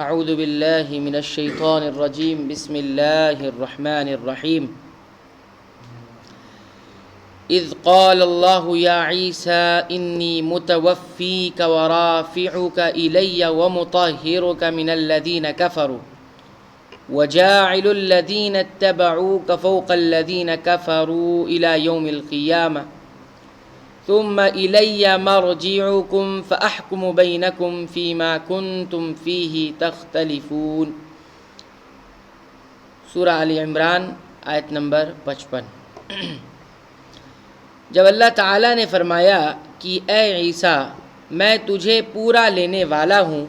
اعوذ باللہ من الشیطان الرجیم بسم اللہ الرحمن الرحیم اذ قال اللہ یا عیسیٰ انی متوفیک ورافعک الی ومطہرک من الذین کفروا وجاعل الذین اتبعوک فوق الذین کفروا الی یوم القیامہ ثم الی مرجعکم فاحکم بینکم فیما کنتم فیہ تختلفون۔ سورہ آل عمران آیت نمبر 55۔ جب اللہ تعالیٰ نے فرمایا کہ اے عیسیٰ میں تجھے پورا لینے والا ہوں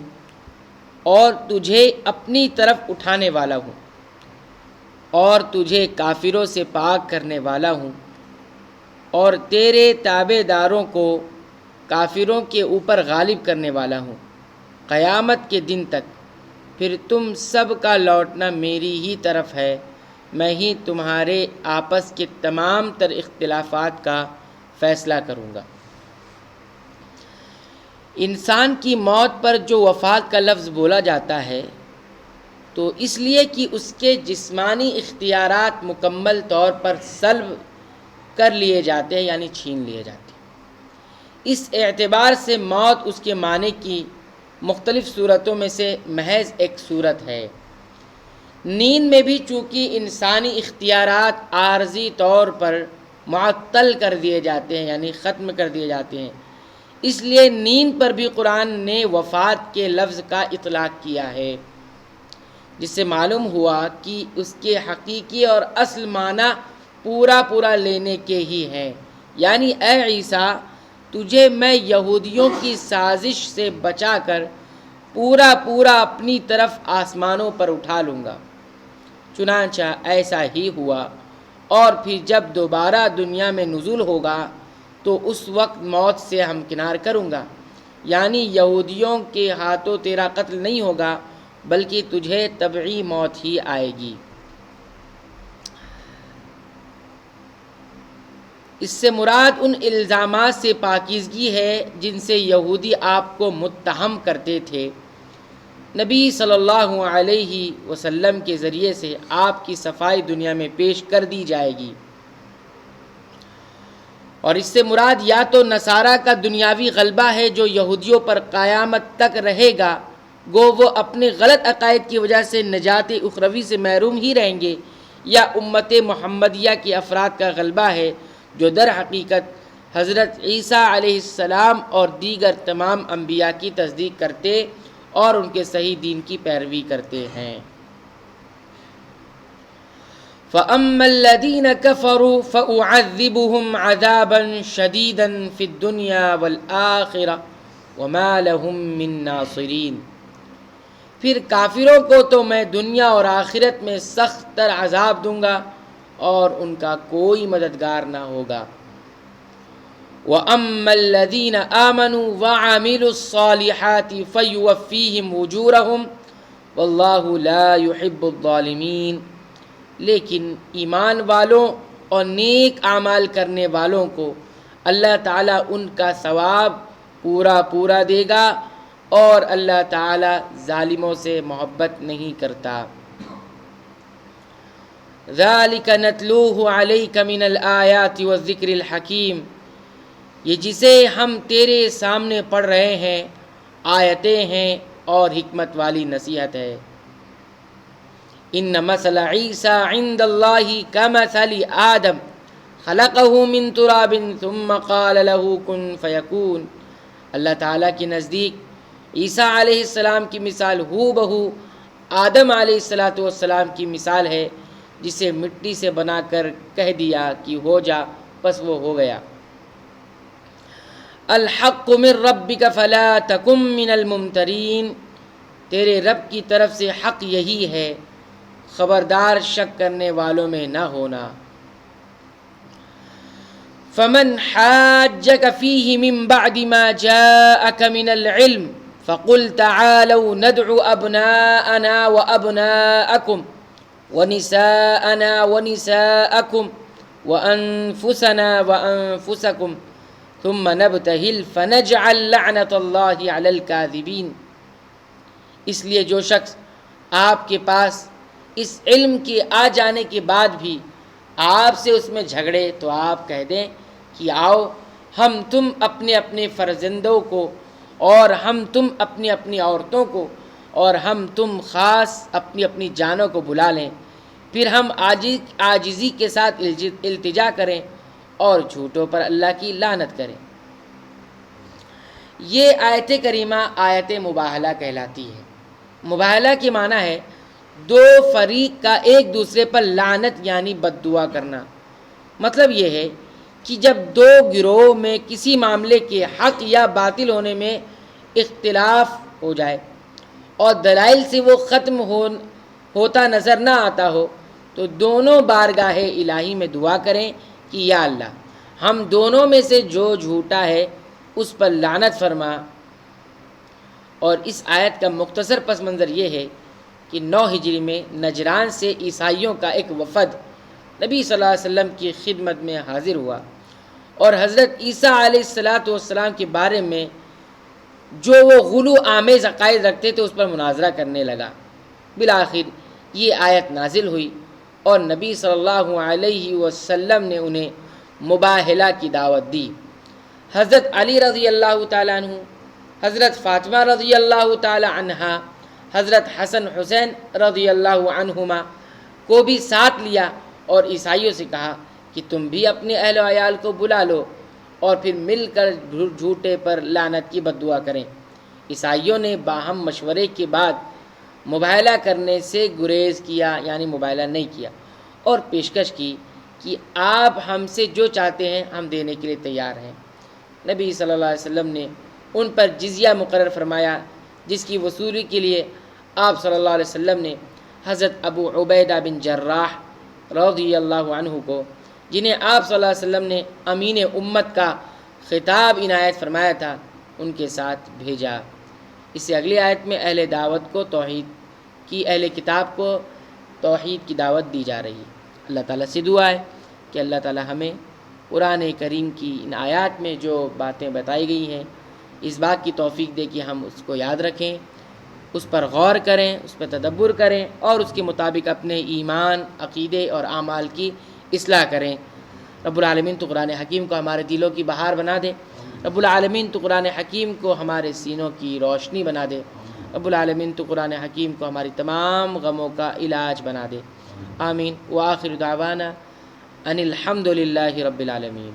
اور تجھے اپنی طرف اٹھانے والا ہوں اور تجھے کافروں سے پاک کرنے والا ہوں اور تیرے تابع داروں کو کافروں کے اوپر غالب کرنے والا ہوں قیامت کے دن تک، پھر تم سب کا لوٹنا میری ہی طرف ہے، میں ہی تمہارے آپس کے تمام تر اختلافات کا فیصلہ کروں گا۔ انسان کی موت پر جو وفات کا لفظ بولا جاتا ہے تو اس لیے کہ اس کے جسمانی اختیارات مکمل طور پر سلب کر لیے جاتے ہیں، یعنی چھین لیے جاتے ہیں۔ اس اعتبار سے موت اس کے معنی کی مختلف صورتوں میں سے محض ایک صورت ہے۔ نیند میں بھی چونکہ انسانی اختیارات عارضی طور پر معطل کر دیے جاتے ہیں، یعنی ختم کر دیے جاتے ہیں، اس لیے نیند پر بھی قرآن نے وفات کے لفظ کا اطلاق کیا ہے، جس سے معلوم ہوا کہ اس کے حقیقی اور اصل معنی پورا لینے کے ہی ہیں۔ یعنی اے عیسیٰ تجھے میں یہودیوں کی سازش سے بچا کر پورا اپنی طرف آسمانوں پر اٹھا لوں گا۔ چنانچہ ایسا ہی ہوا، اور پھر جب دوبارہ دنیا میں نزول ہوگا تو اس وقت موت سے ہمکنار کروں گا، یعنی یہودیوں کے ہاتھوں تیرا قتل نہیں ہوگا بلکہ تجھے طبعی موت ہی آئے گی۔ اس سے مراد ان الزامات سے پاکیزگی ہے جن سے یہودی آپ کو متہم کرتے تھے۔ نبی صلی اللہ علیہ وسلم کے ذریعے سے آپ کی صفائی دنیا میں پیش کر دی جائے گی، اور اس سے مراد یا تو نصارہ کا دنیاوی غلبہ ہے جو یہودیوں پر قیامت تک رہے گا، گو وہ اپنے غلط عقائد کی وجہ سے نجات اخروی سے محروم ہی رہیں گے، یا امت محمدیہ کے افراد کا غلبہ ہے جو در حقیقت حضرت عیسیٰ علیہ السلام اور دیگر تمام انبیاء کی تصدیق کرتے اور ان کے صحیح دین کی پیروی کرتے ہیں۔ فَأَمَّا الَّذِينَ كَفَرُوا فَأُعَذِّبُهُمْ عَذَابًا شَدِيدًا فِي الدُّنْيَا وَالْآخِرَةِ وَمَا لَهُم مِّن نَّاصِرِينَ۔ پھر کافروں کو تو میں دنیا اور آخرت میں سخت تر عذاب دوں گا اور ان کا کوئی مددگار نہ ہوگا۔ وَأَمَّا الَّذِينَ آمَنُوا وَعَمِلُوا الصَّالِحَاتِ فَيُوَفِّيهِمْ أُجُورَهُمْ وَاللَّهُ لَا يُحِبُّ الظَّالِمِينَ، لیکن ایمان والوں اور نیک اعمال کرنے والوں کو اللہ تعالیٰ ان کا ثواب پورا دے گا، اور اللہ تعالیٰ ظالموں سے محبت نہیں کرتا۔ ذَلِكَ نَتْلُوهُ عَلَيْكَ مِنَ الْآيَاتِ وَالذِّكْرِ الْحَكِيمِ، یہ جسے ہم تیرے سامنے پڑھ رہے ہیں آیتیں ہیں اور حکمت والی نصیحت ہے۔ ان مثل عیسیٰ عند اللہ کمثل آدم خلقہ من تراب ثم قال له کن فیکون۔ اللہ تعالیٰ کے نزدیک عیسیٰ علیہ السلام کی مثال ہو بہو آدم علیہ السلام کی مثال ہے، جسے مٹی سے بنا کر کہہ دیا کہ ہو جا، پس وہ ہو گیا۔ الحق من ربک فلا تکن من الممترین، تیرے رب کی طرف سے حق یہی ہے، خبردار شک کرنے والوں میں نہ ہونا۔ فمن حاجک فیہ من بعد ما جاءک من العلم فقل تعالوا ندعو ابناءنا وابناءکم ونساءنا ونساءکم وانفسنا وانفسکم ثم نبتہل فنجعل لعنت اللہ علی الکاذبین۔ اس لیے جو شخص آپ کے پاس اس علم کے آ جانے کے بعد بھی آپ سے اس میں جھگڑے تو آپ کہہ دیں کہ آؤ ہم تم اپنے اپنے فرزندوں کو، اور ہم تم اپنی اپنی عورتوں کو، اور ہم تم خاص اپنی اپنی جانوں کو بلا لیں، پھر ہم عاجزی کے ساتھ التجا کریں اور جھوٹوں پر اللہ کی لعنت کریں۔ یہ آیت کریمہ آیت مباہلہ کہلاتی ہے۔ مباہلہ کے معنی ہے دو فریق کا ایک دوسرے پر لعنت یعنی بد دعا کرنا۔ مطلب یہ ہے کہ جب دو گروہ میں کسی معاملے کے حق یا باطل ہونے میں اختلاف ہو جائے اور دلائل سے وہ ختم ہوتا نظر نہ آتا ہو تو دونوں بارگاہ الہی میں دعا کریں کہ یا اللہ ہم دونوں میں سے جو جھوٹا ہے اس پر لعنت فرما۔ اور اس آیت کا مختصر پس منظر یہ ہے کہ 9 ہجری میں نجران سے عیسائیوں کا ایک وفد نبی صلی اللہ علیہ وسلم کی خدمت میں حاضر ہوا اور حضرت عیسیٰ علیہ السلام کے بارے میں جو وہ غلو آمیز عقائد رکھتے تھے اس پر مناظرہ کرنے لگا۔ بالآخر یہ آیت نازل ہوئی اور نبی صلی اللہ علیہ وسلم نے انہیں مباہلہ کی دعوت دی۔ حضرت علی رضی اللہ تعالیٰ عنہ، حضرت فاطمہ رضی اللہ تعالیٰ عنہا، حضرت حسن حسین رضی اللہ عنہما کو بھی ساتھ لیا اور عیسائیوں سے کہا کہ تم بھی اپنے اہل و عیال کو بلا لو اور پھر مل کر جھوٹے پر لعنت کی بد دعا کریں۔ عیسائیوں نے باہم مشورے کے بعد مباہلہ کرنے سے گریز کیا، یعنی مباہلہ نہیں کیا، اور پیشکش کی کہ آپ ہم سے جو چاہتے ہیں ہم دینے کے لیے تیار ہیں۔ نبی صلی اللہ علیہ وسلم نے ان پر جزیہ مقرر فرمایا جس کی وصولی کے لیے آپ صلی اللہ علیہ وسلم نے حضرت ابو عبیدہ بن جراح رضی اللہ عنہ کو، جنہیں آپ صلی اللہ علیہ وسلم نے امین امت کا خطاب عنایت فرمایا تھا، ان کے ساتھ بھیجا۔ اس سے اگلی آیت میں اہل دعوت کو توحید کی، اہل کتاب کو توحید کی دعوت دی جا رہی ہے۔ اللہ تعالیٰ سے دعا ہے کہ اللہ تعالیٰ ہمیں قرآن کریم کی ان آیات میں جو باتیں بتائی گئی ہیں اس بات کی توفیق دے کہ ہم اس کو یاد رکھیں، اس پر غور کریں، اس پر تدبر کریں اور اس کے مطابق اپنے ایمان، عقیدے اور اعمال کی اصلاح کریں۔ رب العالمین تو قرآن حکیم کو ہمارے دلوں کی بہار بنا دے۔ رب العالمین تو قرآن حکیم کو ہمارے سینوں کی روشنی بنا دے۔ رب العالمین تو قرآن حکیم کو ہماری تمام غموں کا علاج بنا دے۔ آمین۔ وآخر دعوانا ان الحمد للہ رب العالمین۔